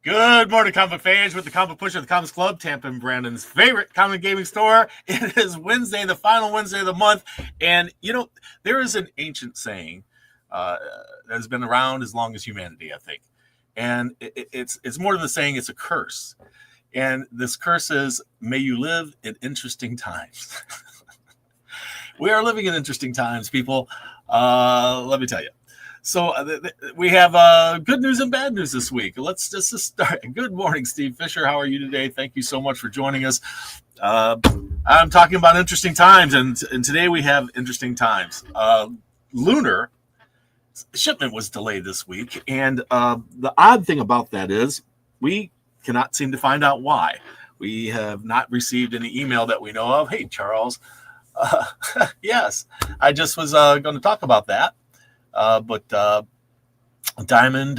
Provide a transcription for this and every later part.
Good morning, comic fans, with the Comic Push of the Comics Club, Tampa and Brandon's favorite comic gaming store. It is Wednesday, the final Wednesday of the month. And, there is an ancient saying that has been around as long as humanity, I think. And it's more than a saying, it's a curse. And this curse is, may you live in interesting times. We are living in interesting times, people. Let me tell you. So we have good news and bad news this week. Let's just start. Good morning, Steve Fisher. How are you today? Thank you so much for joining us. I'm talking about interesting times, and today we have interesting times. Lunar shipment was delayed this week, and the odd thing about that is we cannot seem to find out why. We have not received any email that we know of. Hey, Charles. Yes, I just was going to talk about that. But Diamond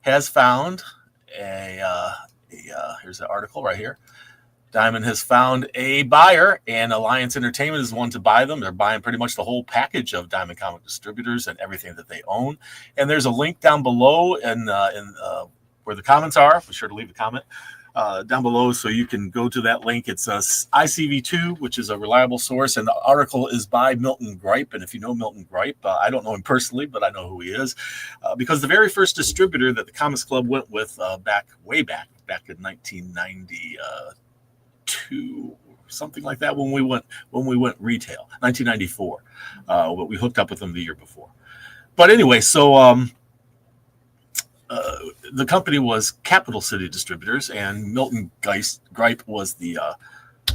has found here's the article right here. Diamond has found a buyer, and Alliance Entertainment is one to buy them. They're buying pretty much the whole package of Diamond Comic Distributors and everything that they own. And there's a link down below in where the comments are. Be sure to leave a comment down below so you can go to that link. It's ICV2, which is a reliable source, and the article is by Milton Gripe. And if you know Milton Gripe, I don't know him personally, but I know who he is, because the very first distributor that the Comics Club went with way back in 1992, something like that, when we went retail, 1994, but we hooked up with them the year before. But anyway, so the company was Capital City Distributors, and Milton Gripe was the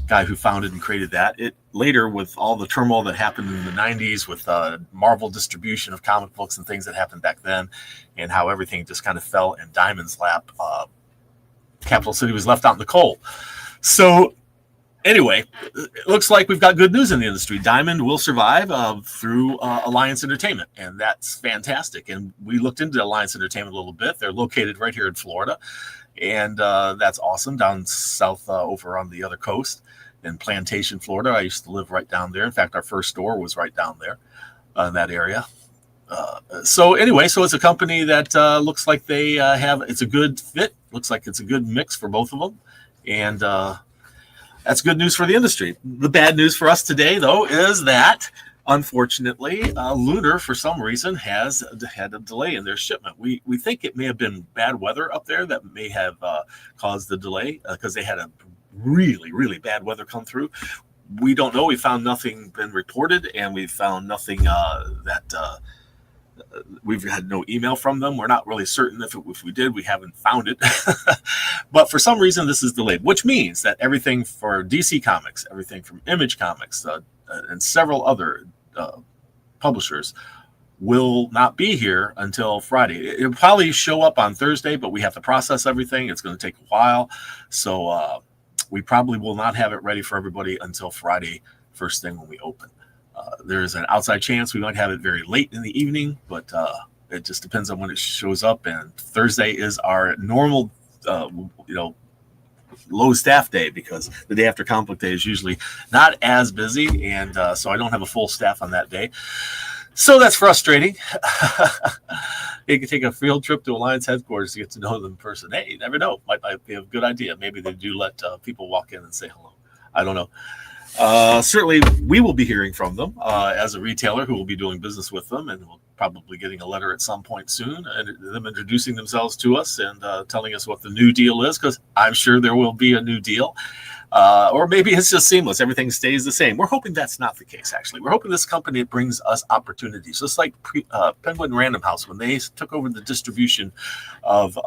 guy who founded and created that. It later, with all the turmoil that happened in the 90s with Marvel distribution of comic books and things that happened back then, and how everything just kind of fell in Diamond's lap, Capital City was left out in the cold. So anyway, it looks like we've got good news in the industry. Diamond will survive through Alliance Entertainment, and that's fantastic. And we looked into Alliance Entertainment a little bit. They're located right here in Florida, and that's awesome, down south over on the other coast in Plantation, Florida. I used to live right down there. In fact, our first store was right down there in that area. So anyway, so it's a company that looks like they it's a good fit. Looks like it's a good mix for both of them. And that's good news for the industry. The bad news for us today, though, is that, unfortunately, Lunar, for some reason, has had a delay in their shipment. We think it may have been bad weather up there that may have caused the delay, because they had a really, really bad weather come through. We don't know. We found nothing been reported, and we found nothing that we've had no email from them. We're not really certain if we did. We haven't found it. But for some reason, this is delayed, which means that everything for DC Comics, everything from Image Comics, and several other publishers will not be here until Friday. It'll probably show up on Thursday, but we have to process everything. It's going to take a while. So we probably will not have it ready for everybody until Friday, first thing when we open. There's an outside chance we might have it very late in the evening, but it just depends on when it shows up. And Thursday is our normal, low staff day, because the day after Comic Book Day is usually not as busy, and so I don't have a full staff on that day. So that's frustrating. You can take a field trip to Alliance headquarters to get to know them in person. Hey, you never know. Might be a good idea. Maybe they do let people walk in and say hello. I don't know. Certainly, we will be hearing from them as a retailer who will be doing business with them, and we'll probably getting a letter at some point soon, and them introducing themselves to us and telling us what the new deal is, because I'm sure there will be a new deal. Or maybe it's just seamless. Everything stays the same. We're hoping that's not the case, actually. We're hoping this company brings us opportunities, just like Penguin Random House, when they took over the distribution of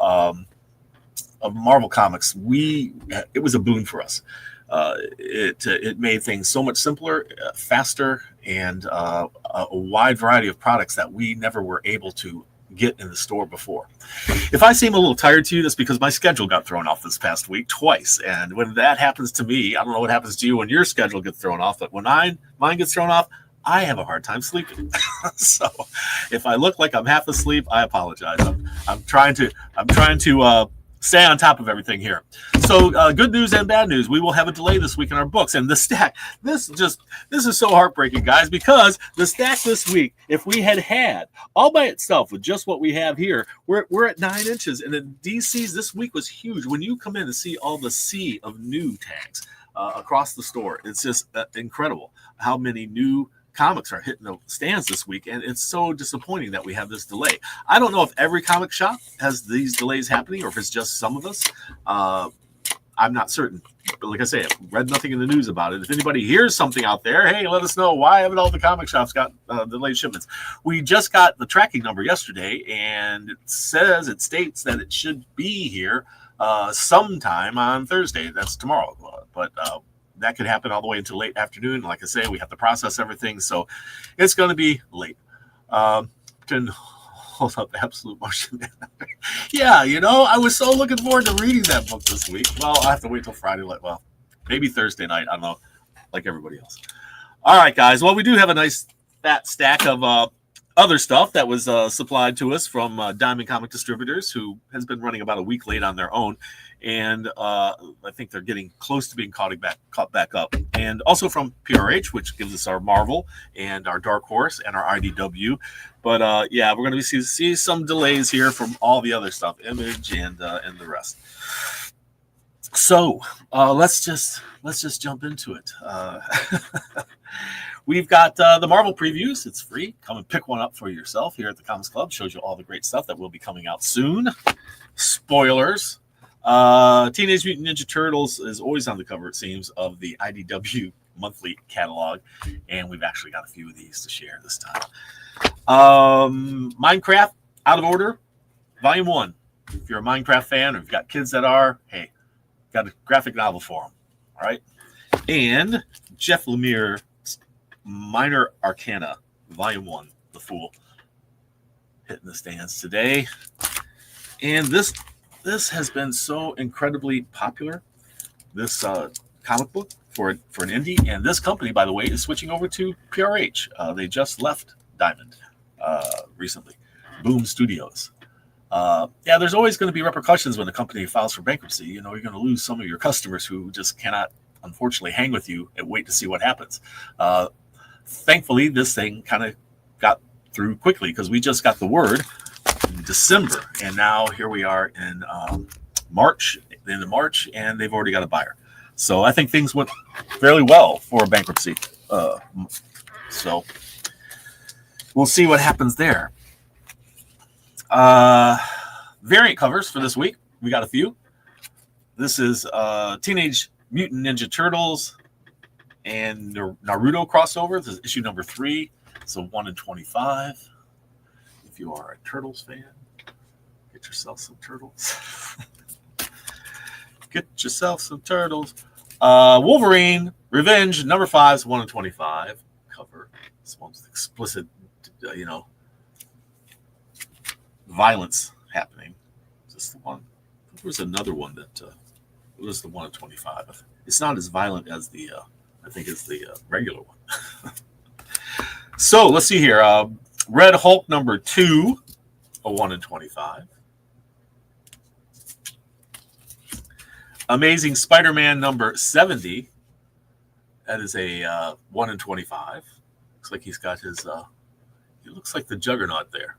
Marvel Comics. It was a boon for us. It made things so much simpler, faster, and a wide variety of products that we never were able to get in the store before. If I seem a little tired to you, that's because my schedule got thrown off this past week twice. And when that happens to me, I don't know what happens to you when your schedule gets thrown off, but when mine gets thrown off, I have a hard time sleeping. So if I look like I'm half asleep, I apologize. I'm trying to stay on top of everything here. So good news and bad news. We will have a delay this week in our books. And the stack, this is so heartbreaking, guys, because the stack this week, if we had all by itself with just what we have here, we're at 9 inches. And the DCs this week was huge. When you come in and see all the sea of new tags across the store, it's just incredible how many new comics are hitting the stands this week, and it's so disappointing that we have this delay. I don't know if every comic shop has these delays happening or if it's just some of us. I'm not certain, but like I say, I've read nothing in the news about it. If anybody hears something out there, hey, let us know. Why haven't all the comic shops got delayed shipments? We just got the tracking number yesterday, and it states that it should be here sometime on Thursday. That's tomorrow, but that could happen all the way until late afternoon. Like I say, we have to process everything, so it's going to be late. Can hold up Absolute Motion. Yeah, I was so looking forward to reading that book this week. Well, I have to wait till Friday. Well, maybe Thursday night. I don't know, like everybody else. All right, guys. Well, we do have a nice fat stack of other stuff that was supplied to us from Diamond Comic Distributors, who has been running about a week late on their own. And I think they're getting close to being caught back up. And also from PRH, which gives us our Marvel and our Dark Horse and our IDW. But yeah, we're going to see some delays here from all the other stuff, Image and the rest. So let's just jump into it. We've got the Marvel previews. It's free. Come and pick one up for yourself here at the Comics Club. Shows you all the great stuff that will be coming out soon. Spoilers. Teenage Mutant Ninja Turtles is always on the cover, it seems, of the IDW monthly catalog. And we've actually got a few of these to share this time. Minecraft, Out of Order, Volume 1. If you're a Minecraft fan or you've got kids that are, hey, got a graphic novel for them. All right. And Jeff Lemire, Minor Arcana, Volume 1, The Fool, hitting the stands today. And this has been so incredibly popular, this comic book for an indie. And this company, by the way, is switching over to PRH. They just left Diamond recently. Boom Studios. Yeah, there's always going to be repercussions when a company files for bankruptcy. You're going to lose some of your customers who just cannot, unfortunately, hang with you and wait to see what happens. Thankfully, this thing kind of got through quickly because we just got the word in December, and now here we are in March, the end of March, and they've already got a buyer. So I think things went fairly well for a bankruptcy. So we'll see what happens there. Variant covers for this week. We got a few. This is Teenage Mutant Ninja Turtles and Naruto crossover. This is issue number 3. So 1 in 25. If you are a Turtles fan, get yourself some turtles. Get yourself some turtles. Wolverine Revenge number 5 is 1 in 25 cover. This one's explicit, violence happening. Is this the one? There was another one that was the 1 in 25. It's not as violent as the I think it's the regular one. So let's see here. Red Hulk number 2, a 1 in 25. Amazing Spider-Man number 70. That is a 1 in 25. Looks like he's got his. He looks like the Juggernaut there.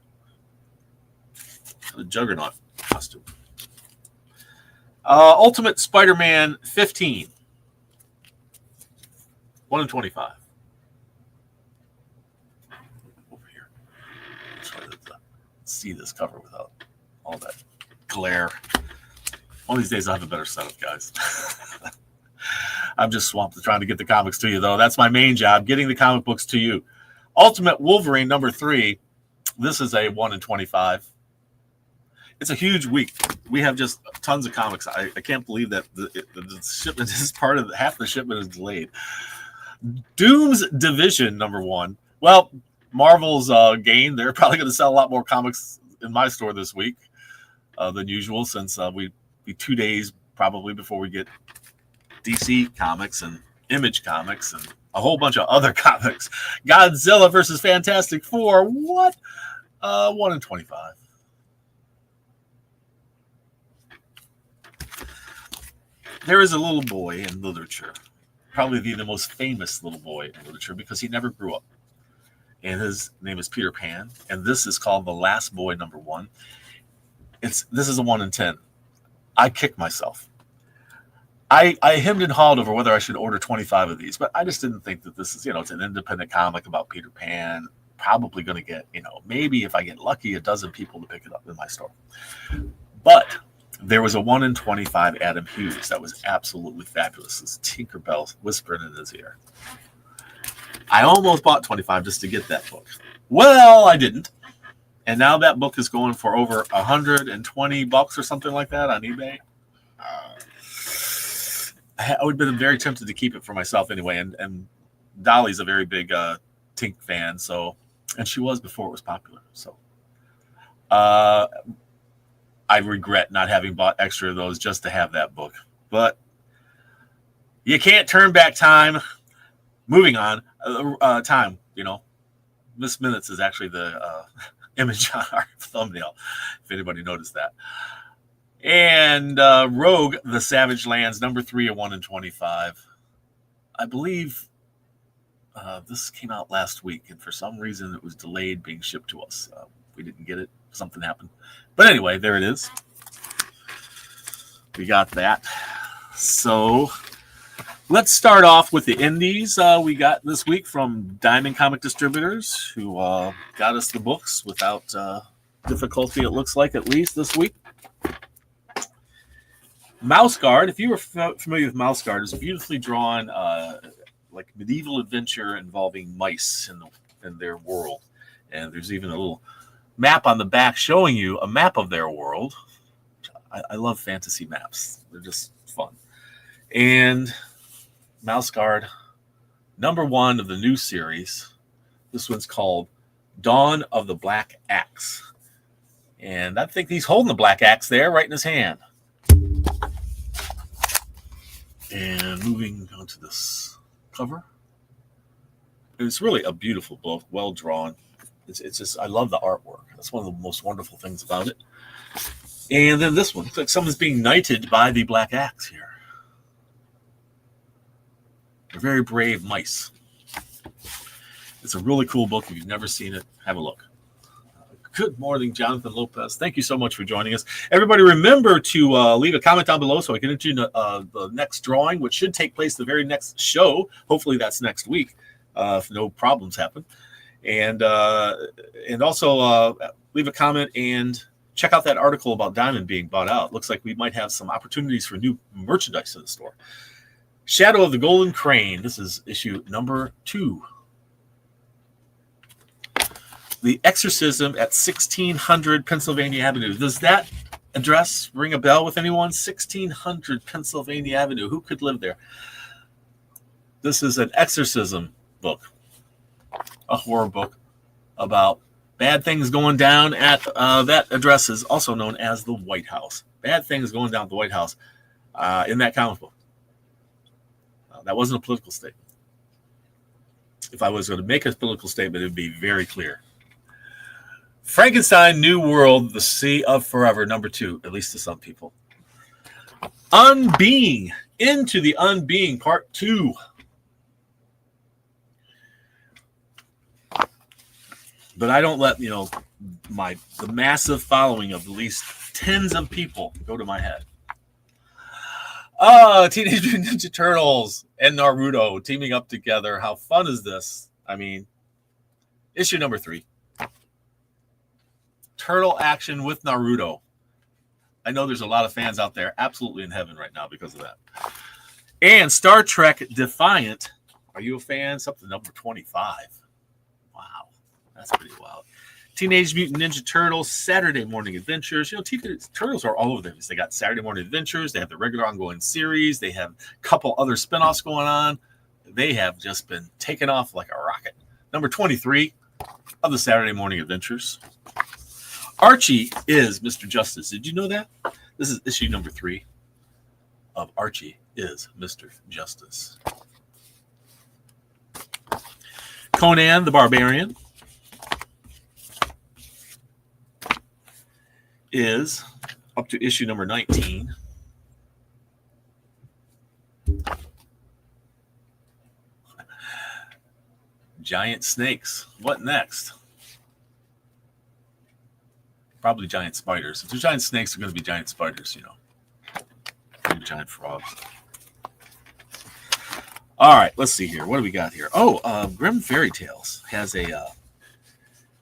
The Juggernaut costume. Ultimate Spider-Man 15. 1 in 25. Over here. Try to see this cover without all that glare. One of these days I'll have a better setup, guys. I'm just swamped trying to get the comics to you, though. That's my main job, getting the comic books to you. Ultimate Wolverine number 3. This is a 1 in 25. It's a huge week. We have just tons of comics. I can't believe that the shipment is part of half the shipment is delayed. Doom's Division number 1. Well, Marvel's gained. They're probably going to sell a lot more comics in my store this week than usual, since we be 2 days probably before we get DC comics and Image comics and a whole bunch of other comics. Godzilla versus Fantastic Four. What? 1 in 25. there is a little boy in literature, probably the most famous little boy in literature because he never grew up. And his name is Peter Pan. And this is called The Last Boy #1. This is a 1 in 10. I kick myself. I hemmed and hawed over whether I should order 25 of these, but I just didn't think that this is, it's an independent comic about Peter Pan. Probably going to get, maybe if I get lucky, a dozen people to pick it up in my store. But there was a 1 in 25 Adam Hughes that was absolutely fabulous. This Tinkerbell whispering in his ear. I almost bought 25 just to get that book. Well, I didn't. And now that book is going for over $120 or something like that on eBay. I would have been very tempted to keep it for myself anyway. And Dolly's a very big Tink fan, and she was before it was popular. So I regret not having bought extra of those just to have that book. But you can't turn back time. Moving on, time, Miss Minutes is actually the image on our thumbnail, if anybody noticed that. And Rogue, The Savage Lands, #3, a 1 in 25. I believe this came out last week, and for some reason it was delayed being shipped to us. We didn't get it. Something happened. But anyway, there it is. We got that. So let's start off with the indies we got this week from Diamond Comic Distributors, who got us the books without difficulty, it looks like, at least this week. Mouse Guard, if you were familiar with Mouse Guard, is a beautifully drawn like medieval adventure involving mice in their world. And there's even a little map on the back showing you a map of their world. I love fantasy maps. They're just fun. And Mouse Guard, #1 of the new series. This one's called Dawn of the Black Axe. And I think he's holding the black axe there right in his hand. And moving on to this cover. It's really a beautiful book, well drawn. It's just, I love the artwork. That's one of the most wonderful things about it. And then this one, looks like someone's being knighted by the black axe here. They're very brave mice. It's a really cool book. If you've never seen it, have a look. Good morning, Jonathan Lopez. Thank you so much for joining us. Everybody, remember to leave a comment down below so I can enter the next drawing, which should take place the very next show. Hopefully that's next week, if no problems happen. And also leave a comment and check out that article about Diamond being bought out. Looks like we might have some opportunities for new merchandise in the store. Shadow of the Golden Crane. This is issue #2. The Exorcism at 1600 Pennsylvania Avenue. Does that address ring a bell with anyone? 1600 Pennsylvania Avenue. Who could live there? This is an exorcism book, a horror book about bad things going down at that address is also known as the White House. Bad things going down at the White House in that comic book. That wasn't a political statement. If I was going to make a political statement, it would be very clear. Frankenstein, New World, The Sea of Forever, #2, at least to some people. Unbeing, Into the Unbeing, Part 2. But I don't let, the massive following of at least tens of people go to my head. Teenage Mutant Ninja Turtles and Naruto teaming up together. How fun is this? I mean, issue #3. Turtle action with Naruto. I know there's a lot of fans out there absolutely in heaven right now because of that. And Star Trek Defiant. Are you a fan? Something #25. Wow. That's pretty wild. Teenage Mutant Ninja Turtles, Saturday Morning Adventures. Turtles are all over the place. They got Saturday Morning Adventures. They have the regular ongoing series. They have a couple other spinoffs going on. They have just been taken off like a rocket. #23 of the Saturday Morning Adventures. Archie is Mr. Justice. Did you know that? This is issue #3 of Archie is Mr. Justice. Conan the Barbarian is up to issue #19. Giant snakes. What next? Probably giant spiders. If they're giant snakes, they're going to be giant spiders, you know. Maybe giant frogs. All right, let's see here. What do we got here? Oh, Grimm Fairy Tales has a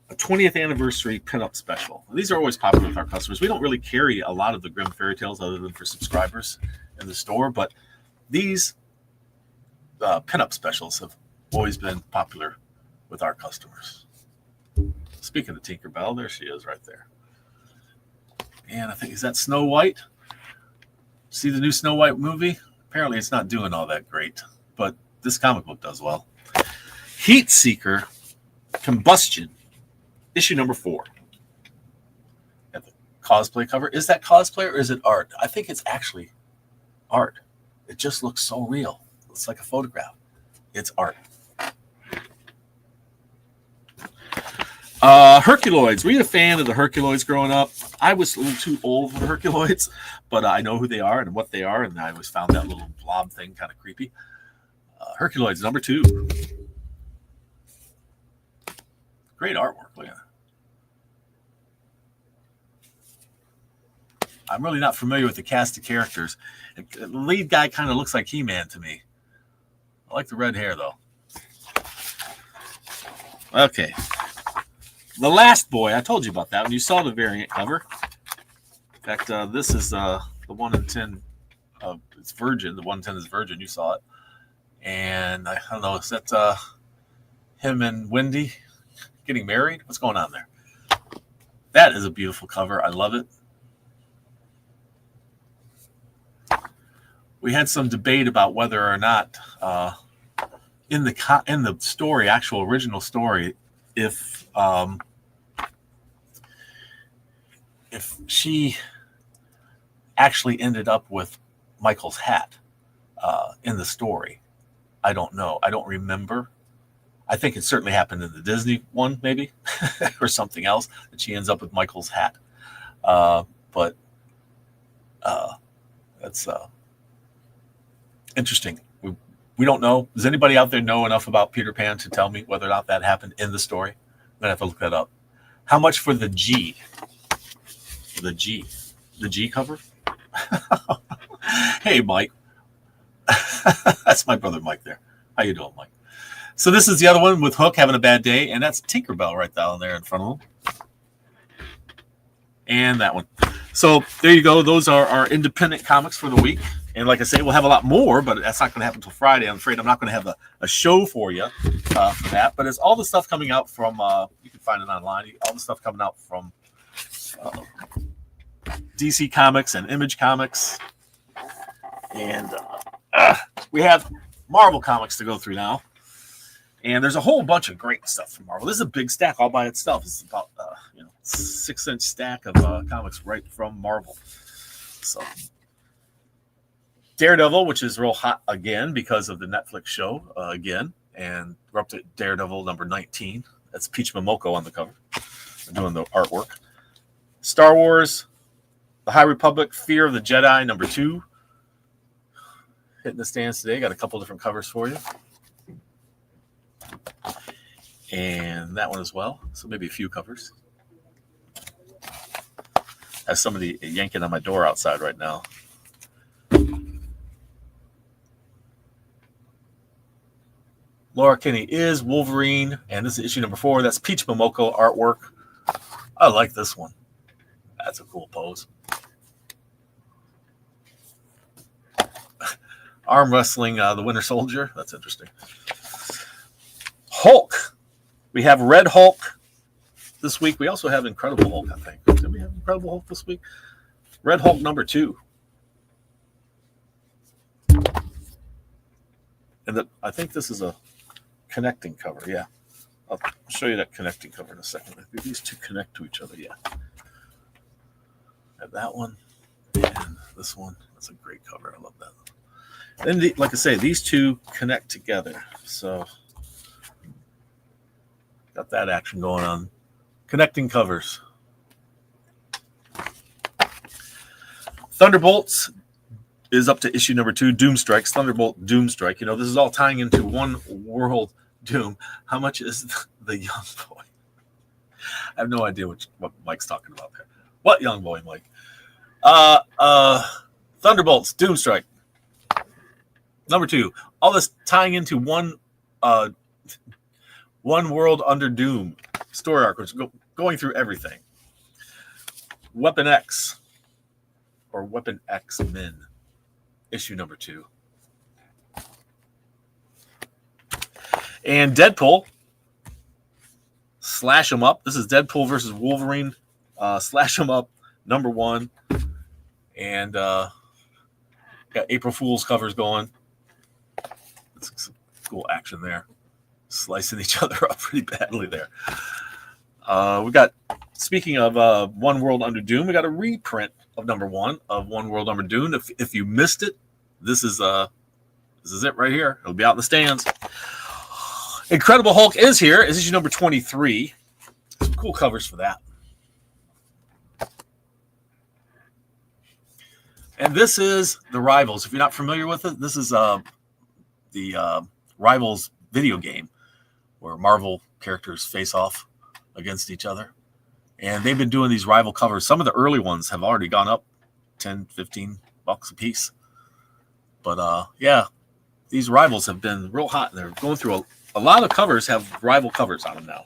20th anniversary pinup special. These are always popular with our customers. We don't really carry a lot of the Grimm Fairy Tales other than for subscribers in the store, but these pinup specials have always been popular with our customers. Speaking of Tinkerbell, there she is right there. And I think, is that Snow White? See the new Snow White movie? Apparently it's not doing all that great, but this comic book does well. Heat Seeker Combustion, issue number 4. At the cosplay cover. Is that cosplay or is it art? I think it's actually art. It just looks so real. It's like a photograph. It's art. Herculoids. Were you a fan of the Herculoids growing up? I was a little too old for the Herculoids, but I know who they are and what they are, and I always found that little blob thing kind of creepy. Herculoids number 2. Great artwork. Look at it. I'm really not familiar with the cast of characters. The lead guy kind of looks like He-Man to me. I like the red hair, though. Okay. The Last Boy. I told you about that when you saw the variant cover. In fact, this is the 1 in 10. It's Virgin. The 1 in 10 is Virgin. You saw it. And I don't know, is that him and Wendy getting married? What's going on there? That is a beautiful cover. I love it. We had some debate about whether or not in the story, actual original story, if she actually ended up with Michael's hat in the story. I don't know. I don't remember. I think it certainly happened in the Disney one, maybe, or something else, that she ends up with Michael's hat. But that's interesting. We don't know. Does anybody out there know enough about Peter Pan to tell me whether or not that happened in the story? I'm going to have to look that up. How much for the G? The G cover? Hey, Mike. That's my brother Mike there. How you doing, Mike? So this is the other one with Hook having a bad day, and that's Tinkerbell right down there in front of him. And that one. So there you go. Those are our independent comics for the week. And like I say, we'll have a lot more, but that's not going to happen until Friday. I'm afraid I'm not going to have a show for you for that. But it's all the stuff coming out from, you can find it online, all the stuff coming out from DC Comics and Image Comics. And we have Marvel Comics to go through now. And there's a whole bunch of great stuff from Marvel. This is a big stack all by itself. It's about 6-inch stack of comics right from Marvel. So Daredevil, which is real hot again because of the Netflix show again. And we're up to Daredevil number 19. That's Peach Momoko on the cover. They're doing the artwork. Star Wars, The High Republic, Fear of the Jedi number 2. Hitting the stands today. Got a couple different covers for you. And that one as well. So maybe a few covers. Has somebody yanking on my door outside right now. Laura Kinney is Wolverine, and this is issue number 4. That's Peach Momoko artwork. I like this one. That's a cool pose. Arm wrestling the Winter Soldier. That's interesting. Hulk. We have Red Hulk this week. We also have Incredible Hulk, I think. Did we have Incredible Hulk this week? Red Hulk number 2. And I think this is a connecting cover. Yeah. I'll show you that connecting cover in a second. I think these two connect to each other. Yeah. Have that one and this one. That's a great cover. I love that. Then, like I say, these two connect together. So got that action going on. Connecting covers. Thunderbolts is up to issue number 2. Doomstrikes. Thunderbolt Doomstrike. This is all tying into one world Doom. How much is the young boy? I have no idea what Mike's talking about there. What young boy, Mike? Thunderbolts, Doomstrike. Number 2. All this tying into one world under Doom story arc, which is going through everything. Weapon X, or Weapon X Men, issue number 2. And Deadpool, Slash 'em Up. This is Deadpool versus Wolverine, Slash 'em Up, number 1. And got April Fool's covers going. That's some cool action there. Slicing each other up pretty badly there. We got, speaking of One World Under Doom, we got a reprint of number 1 of One World Under Doom. If you missed it, this is it right here. It'll be out in the stands. Incredible Hulk is here. Is issue number 23. Some cool covers for that. And this is the Rivals. If you're not familiar with it, this is the Rivals video game where Marvel characters face off against each other. And they've been doing these rival covers. Some of the early ones have already gone up $10, $15 a piece. But yeah, these Rivals have been real hot. They're going through a lot of covers have rival covers on them now.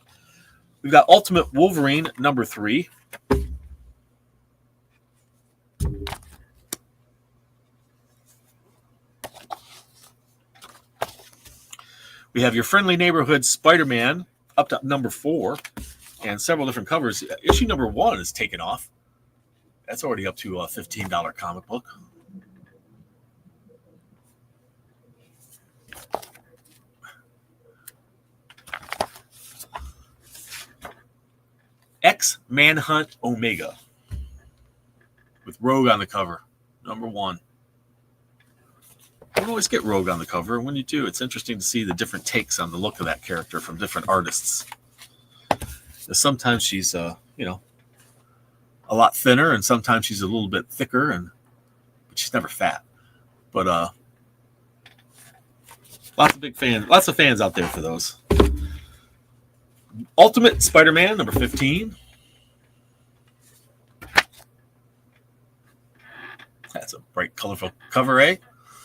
We've got Ultimate Wolverine number 3. We have Your Friendly Neighborhood Spider-Man up to number 4 and several different covers. Issue number 1 is taken off. That's already up to a $15 comic book. X-Manhunt Omega with Rogue on the cover, number 1. You don't always get Rogue on the cover, and when you do, it's interesting to see the different takes on the look of that character from different artists. Sometimes she's, a lot thinner, and sometimes she's a little bit thicker, but she's never fat. But lots of fans out there for those. Ultimate Spider-Man number 15. That's a bright, colorful cover, eh?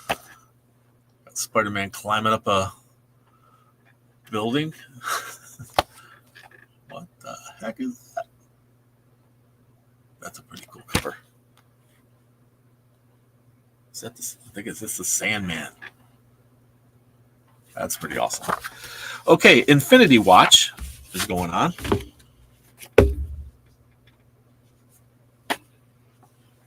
Got Spider-Man climbing up a building. What the heck is that? That's a pretty cool cover. Is that this? I think it's this the Sandman. That's pretty awesome. Okay, Infinity Watch is going on.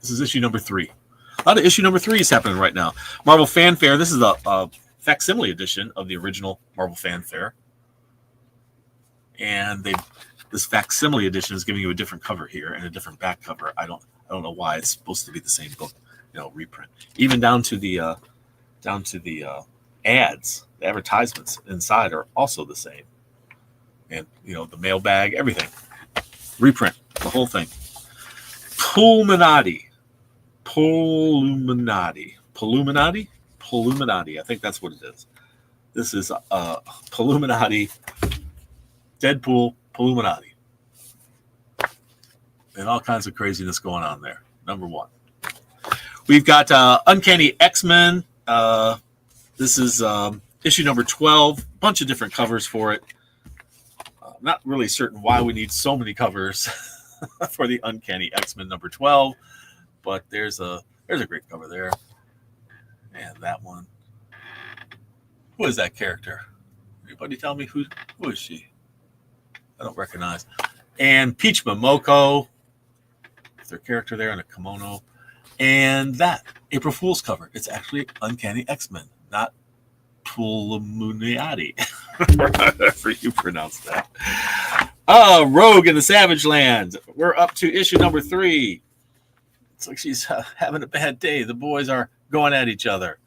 This is issue number 3. A lot of issue number 3 is happening right now. Marvel Fanfare. This is a facsimile edition of the original Marvel Fanfare. And this facsimile edition is giving you a different cover here and a different back cover. I don't know why. It's supposed to be the same book, reprint. Even down to the ads, the advertisements inside are also the same. And the mailbag, everything. Reprint, the whole thing. Pulluminati. I think that's what it is. This is Pulluminati, Deadpool, Pulluminati. And all kinds of craziness going on there. Number 1. We've got Uncanny X-Men. This is issue number 12. Bunch of different covers for it. Not really certain why we need so many covers for the Uncanny X-Men number 12, but there's a great cover there. And that one. Who is that character? Anybody tell me who is she? I don't recognize. And Peach Momoko, with her character there in a kimono. And that April Fool's cover. It's actually Uncanny X-Men, not Pulluminati. However you pronounce that. Rogue in the Savage Land. We're up to issue number 3. It's like she's having a bad day. The boys are going at each other.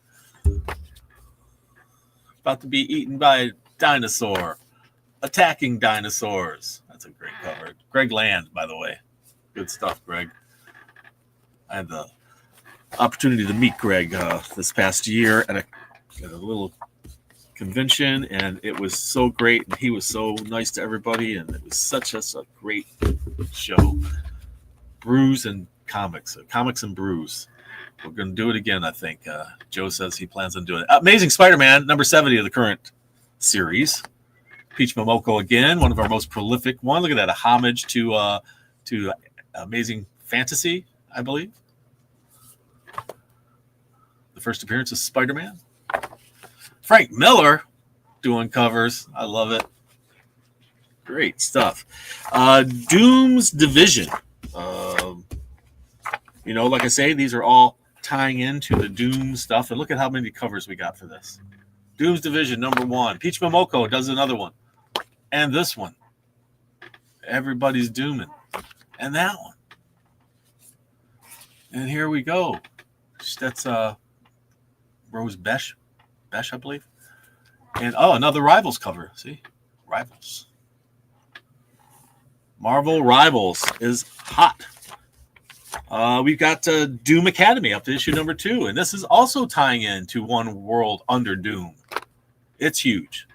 About to be eaten by a dinosaur. Attacking dinosaurs. That's a great cover. Greg Land, by the way. Good stuff, Greg. I had the opportunity to meet Greg this past year at a little convention, and it was so great, and he was so nice to everybody, and it was such a great show. Brews and comics and brews. We're going to do it again, I think. Joe says he plans on doing it. Amazing Spider-Man, number 70 of the current series. Peach Momoko again, one of our most prolific one. Look at that, a homage to Amazing Fantasy, I believe. The first appearance of Spider-Man. Frank Miller doing covers. I love it. Great stuff. Doom's Division. Like I say, these are all tying into the Doom stuff. And look at how many covers we got for this. Doom's Division, number 1. Peach Momoko does another one. And this one. Everybody's dooming. And that one. And here we go. That's Rose Besh, I believe. And, another Rivals cover. See? Rivals. Marvel Rivals is hot. We've got Doom Academy up to issue number 2. And this is also tying into one world under Doom. It's huge.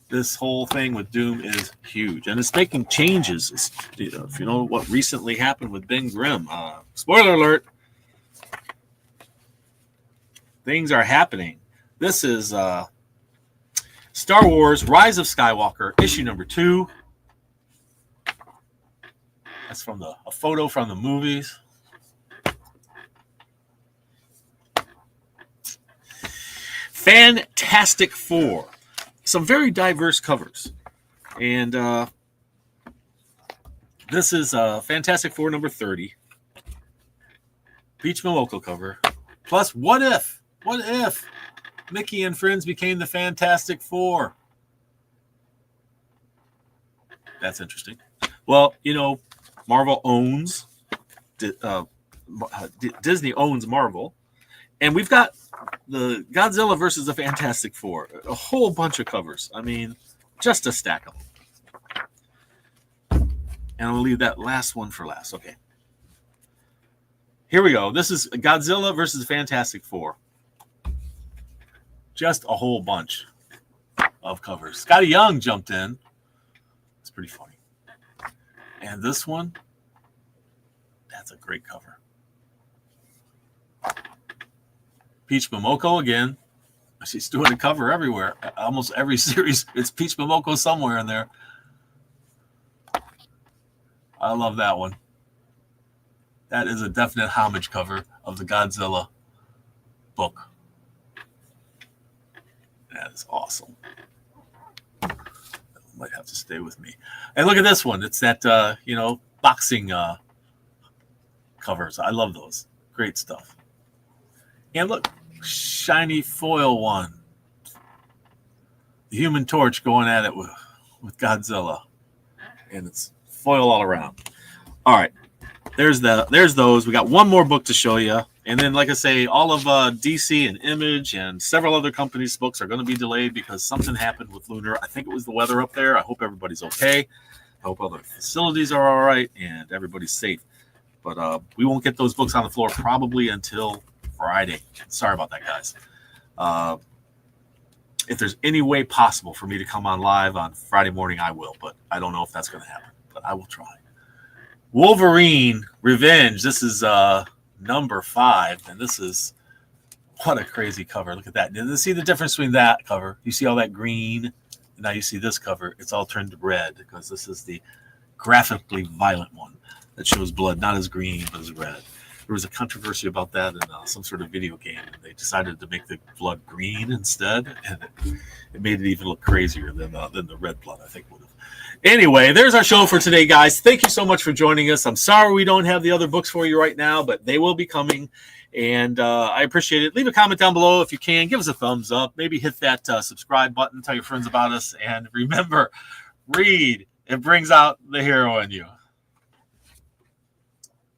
This whole thing with Doom is huge. And it's making changes. If you know what recently happened with Ben Grimm. Spoiler alert. Things are happening. This is Star Wars Rise of Skywalker, issue number 2. That's from a photo from the movies. Fantastic Four. Some very diverse covers. And this is Fantastic Four number 30. Peach Momoko cover. Plus, what if Mickey and friends became the Fantastic Four? That's interesting. Well, Marvel owns, Disney owns Marvel. And we've got the Godzilla versus the Fantastic Four. A whole bunch of covers. I mean, just a stack of them. And I'll leave that last one for last. Okay. Here we go. This is Godzilla versus the Fantastic Four. Just a whole bunch of covers. Scotty Young jumped in. It's pretty funny. And this one, that's a great cover. Peach Momoko again. She's doing a cover everywhere. Almost every series, it's Peach Momoko somewhere in there. I love that one. That is a definite homage cover of the Godzilla book. That is awesome. That might have to stay with me. And look at this one. It's that, boxing covers. I love those. Great stuff. And look, shiny foil one. The Human Torch going at it with Godzilla. And it's foil all around. All right. There's those. We got one more book to show you. And then, like I say, all of DC and Image and several other companies' books are going to be delayed because something happened with Lunar. I think it was the weather up there. I hope everybody's okay. I hope other facilities are all right and everybody's safe. But we won't get those books on the floor probably until Friday. Sorry about that, guys. If there's any way possible for me to come on live on Friday morning, I will. But I don't know if that's going to happen. But I will try. Wolverine Revenge. This is number 5. And this is, what a crazy cover. Look at that. You see the difference between that cover? You see all that green? And now you see this cover. It's all turned red because this is the graphically violent one that shows blood, not as green, but as red. There was a controversy about that in some sort of video game. And they decided to make the blood green instead. And it made it even look crazier than the red blood, I think, would have. Anyway, there's our show for today, guys. Thank you so much for joining us. I'm sorry we don't have the other books for you right now, but they will be coming, and I appreciate it. Leave a comment down below if you can. Give us a thumbs up. Maybe hit that subscribe button. Tell your friends about us. And remember, read. It brings out the hero in you.